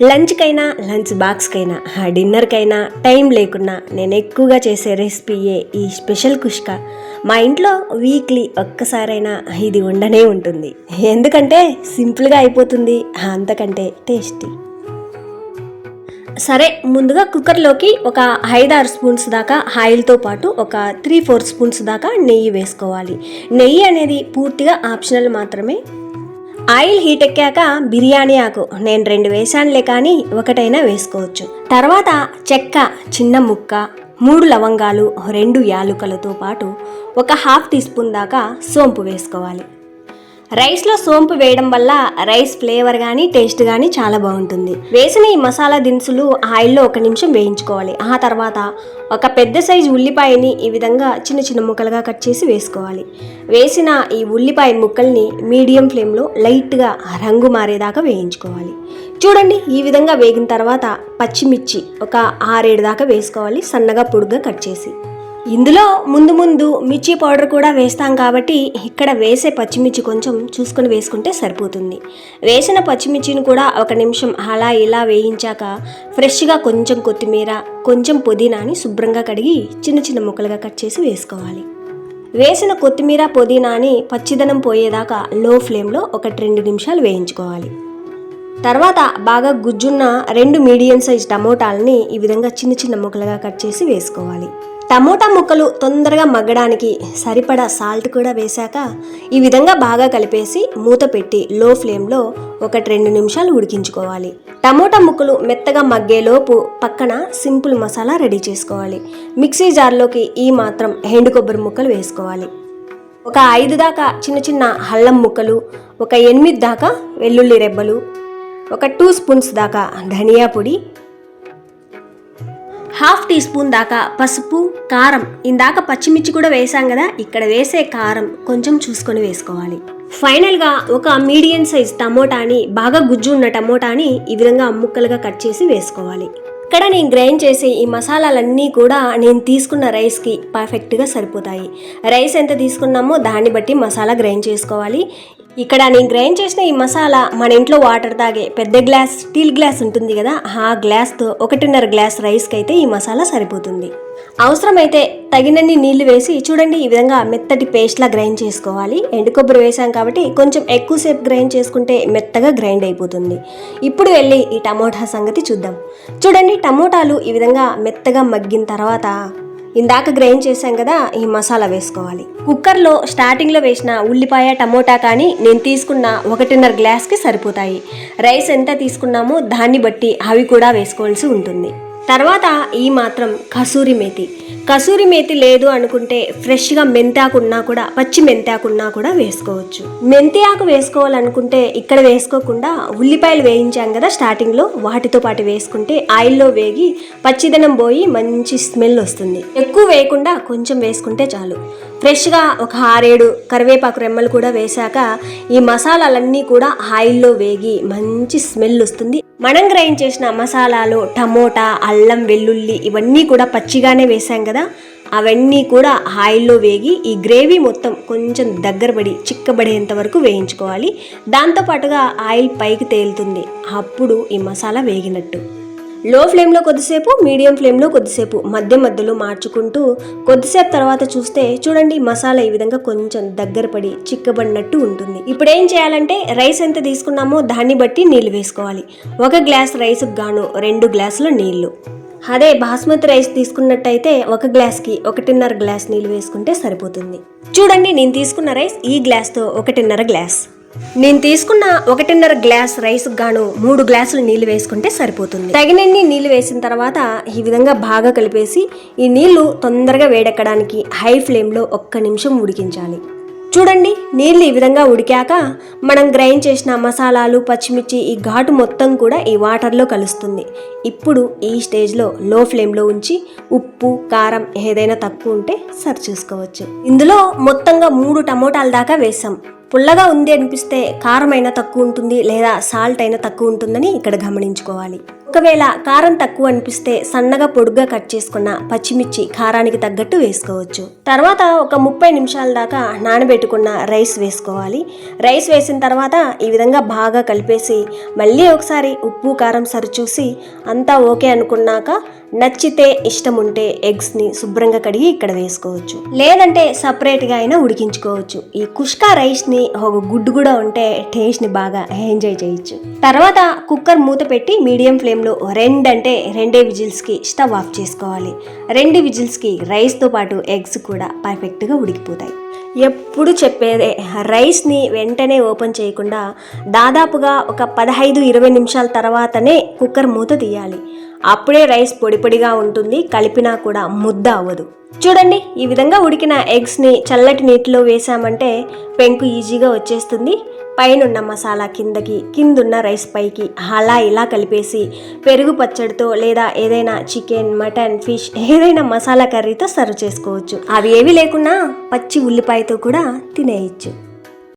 లంచ్కైనా, lunch బాక్స్కైనా, డిన్నర్కైనా time లేకున్నా నేను ఎక్కువగా చేసే రెసిపీయే ఈ స్పెషల్ కుష్కా. మా ఇంట్లో వీక్లీ ఒక్కసారైనా ఇది ఉండనే ఉంటుంది. ఎందుకంటే సింపుల్గా అయిపోతుంది, అంతకంటే టేస్టీ. సరే, ముందుగా కుక్కర్లోకి ఒక 5-6 స్పూన్స్ దాకా ఆయిల్తో పాటు ఒక 3-4 స్పూన్స్ దాకా నెయ్యి వేసుకోవాలి. నెయ్యి అనేది పూర్తిగా ఆప్షనల్ మాత్రమే. ఆయిల్ హీట్ ఎక్కాక బిర్యానీ ఆకు నేను 2 వేసానులే, కానీ ఒకటైనా వేసుకోవచ్చు. తర్వాత చెక్క చిన్న ముక్క, 3 లవంగాలు, 2 యాలుకలతో పాటు ఒక 1/2 టీ స్పూన్ దాకా సోంపు వేసుకోవాలి. రైస్లో సోంపు వేయడం వల్ల రైస్ ఫ్లేవర్ కానీ టేస్ట్ కానీ చాలా బాగుంటుంది. వేసిన ఈ మసాలా దినుసులు ఆయిల్లో 1 నిమిషం వేయించుకోవాలి. ఆ తర్వాత ఒక పెద్ద సైజు ఉల్లిపాయని ఈ విధంగా చిన్న చిన్న ముక్కలుగా కట్ చేసి వేసుకోవాలి. వేసిన ఈ ఉల్లిపాయ ముక్కల్ని మీడియం ఫ్లేమ్లో లైట్గా రంగు మారేదాకా వేయించుకోవాలి. చూడండి, ఈ విధంగా వేగిన తర్వాత పచ్చిమిర్చి ఒక 6-7 దాకా వేసుకోవాలి, సన్నగా పొడుగ్గా కట్ చేసి. ఇందులో ముందు మిర్చి పౌడర్ కూడా వేస్తాం కాబట్టి ఇక్కడ వేసే పచ్చిమిర్చి కొంచెం చూసుకొని వేసుకుంటే సరిపోతుంది. వేసిన పచ్చిమిర్చిని కూడా 1 నిమిషం అలా ఇలా వేయించాక ఫ్రెష్గా కొంచెం కొత్తిమీర, కొంచెం పుదీనాని శుభ్రంగా కడిగి చిన్న చిన్న ముక్కలుగా కట్ చేసి వేసుకోవాలి. వేసిన కొత్తిమీర పుదీనాని పచ్చిదనం పోయేదాకా లో ఫ్లేమ్లో 1-2 నిమిషాలు వేయించుకోవాలి. తర్వాత బాగా గుజ్జున్న 2 మీడియం సైజ్ టమోటాలని ఈ విధంగా చిన్న చిన్న ముక్కలుగా కట్ చేసి వేసుకోవాలి. టమోటా ముక్కలు తొందరగా మగ్గడానికి సరిపడా సాల్ట్ కూడా వేశాక ఈ విధంగా బాగా కలిపేసి మూత పెట్టి లో ఫ్లేమ్లో 1-2 నిమిషాలు ఉడికించుకోవాలి. టమోటా ముక్కలు మెత్తగా మగ్గేలోపు పక్కన సింపుల్ మసాలా రెడీ చేసుకోవాలి. మిక్సీ జార్లోకి ఈ మాత్రం ఎండు కొబ్బరి ముక్కలు వేసుకోవాలి. ఒక 5 దాకా చిన్న చిన్న అల్లం ముక్కలు, ఒక 8 దాకా వెల్లుల్లి రెబ్బలు, ఒక 2 స్పూన్స్ దాకా ధనియా పొడి, 1/2 టీ స్పూన్ దాకా పసుపు, కారం. ఇందాక పచ్చిమిర్చి కూడా వేసాం కదా, ఇక్కడ వేసే కారం కొంచెం చూసుకొని వేసుకోవాలి. ఫైనల్గా ఒక మీడియం సైజ్ టమోటాని, బాగా గుజ్జు ఉన్న టమోటాని ఈ విధంగా ముక్కలుగా కట్ చేసి వేసుకోవాలి. ఇక్కడ నేను గ్రైండ్ చేసే ఈ మసాలాలన్నీ కూడా నేను తీసుకున్న రైస్కి పర్ఫెక్ట్గా సరిపోతాయి. రైస్ ఎంత తీసుకున్నామో దాన్ని బట్టి మసాలా గ్రైండ్ చేసుకోవాలి. ఇక్కడ నేను గ్రైండ్ చేసిన ఈ మసాలా మన ఇంట్లో వాటర్ తాగే పెద్ద గ్లాస్, స్టీల్ గ్లాస్ ఉంటుంది కదా, ఆ గ్లాస్తో 1.5 గ్లాస్ రైస్కి అయితే ఈ మసాలా సరిపోతుంది. అవసరమైతే తగినన్ని నీళ్లు వేసి చూడండి, ఈ విధంగా మెత్తటి పేస్ట్లా గ్రైండ్ చేసుకోవాలి. ఎండు కొబ్బరి వేసాం కాబట్టి కొంచెం ఎక్కువసేపు గ్రైండ్ చేసుకుంటే మెత్తగా గ్రైండ్ అయిపోతుంది. ఇప్పుడు వెళ్ళి ఈ టమోటా సంగతి చూద్దాం. చూడండి, టమోటాలు ఈ విధంగా మెత్తగా మగ్గిన తర్వాత ఇందాక గ్రైండ్ చేసాం కదా, ఈ మసాలా వేసుకోవాలి. కుక్కర్లో స్టార్టింగ్లో వేసిన ఉల్లిపాయ, టమోటా కానీ నేను తీసుకున్న 1.5 గ్లాస్కి సరిపోతాయి. రైస్ ఎంత తీసుకున్నామో దాన్ని బట్టి అవి కూడా వేసుకోవాల్సి ఉంటుంది. తర్వాత ఈ మాత్రం కసూరి మేతి లేదు అనుకుంటే ఫ్రెష్గా మెంతాకు ఉన్నా కూడా, పచ్చి మెంతాకు ఉన్నా కూడా వేసుకోవచ్చు. మెంతి ఆకు వేసుకోవాలనుకుంటే ఇక్కడ వేసుకోకుండా ఉల్లిపాయలు వేయించాం కదా స్టార్టింగ్లో, వాటితో పాటు వేసుకుంటే ఆయిల్లో వేగి పచ్చిదనం పోయి మంచి స్మెల్ వస్తుంది. ఎక్కువ వేయకుండా కొంచెం వేసుకుంటే చాలు. ఫ్రెష్గా ఒక 6-7 కరివేపాకు రెమ్మలు కూడా వేశాక ఈ మసాలాలన్నీ కూడా ఆయిల్లో వేగి మంచి స్మెల్ వస్తుంది. మనం గ్రైండ్ చేసిన మసాలాలు, టమోటా, అల్లం, వెల్లుల్లి ఇవన్నీ కూడా పచ్చిగానే వేసాం కదా, అవన్నీ కూడా ఆయిల్లో వేగి ఈ గ్రేవీ మొత్తం కొంచెం దగ్గరపడి చిక్కబడేంత వరకు వేయించుకోవాలి. దాంతోపాటుగా ఆయిల్ పైకి తేలుతుంది, అప్పుడు ఈ మసాలా వేగినట్టు. లో ఫ్లేమ్లో కొద్దిసేపు, మీడియం ఫ్లేమ్లో కొద్దిసేపు మధ్యలో మార్చుకుంటూ కొద్దిసేపు తర్వాత చూస్తే చూడండి, మసాలా ఈ విధంగా కొంచెం దగ్గర పడి చిక్కబడినట్టు ఉంటుంది. ఇప్పుడు ఏం చేయాలంటే రైస్ ఎంత తీసుకున్నామో దాన్ని బట్టి నీళ్లు వేసుకోవాలి. 1 గ్లాస్ రైస్కి గాను 2 గ్లాసుల నీళ్లు. అదే బాస్మతి రైస్ తీసుకున్నట్టయితే 1 గ్లాస్కి 1.5 గ్లాస్ నీళ్ళు వేసుకుంటే సరిపోతుంది. చూడండి, నేను తీసుకున్న రైస్ ఈ గ్లాస్తో 1.5 గ్లాస్. నేను తీసుకున్న 1.5 గ్లాస్ రైస్కి గాను 3 గ్లాసులు నీళ్లు వేసుకుంటే సరిపోతుంది. తగినన్ని నీళ్లు వేసిన తర్వాత ఈ విధంగా బాగా కలిపేసి ఈ నీళ్లు తొందరగా వేడెక్కడానికి హై ఫ్లేమ్లో 1 నిమిషం ఉడికించాలి. చూడండి, నీళ్ళు ఈ విధంగా ఉడికాక మనం గ్రైండ్ చేసిన మసాలాలు, పచ్చిమిర్చి ఈ ఘాటు మొత్తం కూడా ఈ వాటర్లో కలుస్తుంది. ఇప్పుడు ఈ స్టేజ్లో లో ఫ్లేమ్లో ఉంచి ఉప్పు, కారం ఏదైనా తక్కువ ఉంటే సరి చూసుకోవచ్చు. ఇందులో మొత్తంగా 3 టమోటాల దాకా వేసాం. పుల్లగా ఉంది అనిపిస్తే కారం అయినా తక్కువ ఉంటుంది, లేదా సాల్ట్ అయినా తక్కువ ఉంటుందని ఇక్కడ గమనించుకోవాలి. 1 ఒకవేళ కారం తక్కువ అనిపిస్తే సన్నగా పొడుగ్గా కట్ చేసుకున్న పచ్చిమిర్చి కారానికి తగ్గట్టు వేసుకోవచ్చు. తర్వాత ఒక 30 నిమిషాల దాకా నానబెట్టుకున్న రైస్ వేసుకోవాలి. రైస్ వేసిన తర్వాత ఈ విధంగా బాగా కలిపేసి మళ్ళీ ఒకసారి ఉప్పు కారం సరిచూసి అంతా ఓకే అనుకున్నాక నచ్చితే ఇష్టం ఉంటే ఎగ్స్ని శుభ్రంగా కడిగి ఇక్కడ వేసుకోవచ్చు, లేదంటే సపరేట్గా అయినా ఉడికించుకోవచ్చు. ఈ కుష్కా రైస్ని ఒక గుడ్డు కూడా ఉంటే టేస్ట్ని బాగా ఎంజాయ్ చేయొచ్చు. తర్వాత కుక్కర్ మూత పెట్టి మీడియం ఫ్లేమ్లో 2 విజిల్స్కి స్టవ్ ఆఫ్ చేసుకోవాలి. 2 విజిల్స్కి రైస్తో పాటు ఎగ్స్ కూడా పర్ఫెక్ట్గా ఉడికిపోతాయి. ఎప్పుడు చెప్పేదే, రైస్ని వెంటనే ఓపెన్ చేయకుండా దాదాపుగా ఒక 15-20 నిమిషాల తర్వాతనే కుక్కర్ మూత తీయాలి. అప్పుడే రైస్ పొడి పొడిగా ఉంటుంది, కలిపినా కూడా ముద్ద అవ్వదు. చూడండి, ఈ విధంగా ఉడికిన ఎగ్స్ని చల్లటి నీటిలో వేసామంటే పెంకు ఈజీగా వచ్చేస్తుంది. పైనున్న మసాలా కిందకి, కిందున్న రైస్ పైకి అలా ఇలా కలిపేసి పెరుగు పచ్చడితో లేదా ఏదైనా చికెన్, మటన్, ఫిష్ ఏదైనా మసాలా కర్రీతో సర్వ్ చేసుకోవచ్చు. అవి ఏవి లేకున్నా పచ్చి ఉల్లిపాయతో కూడా తినేయచ్చు.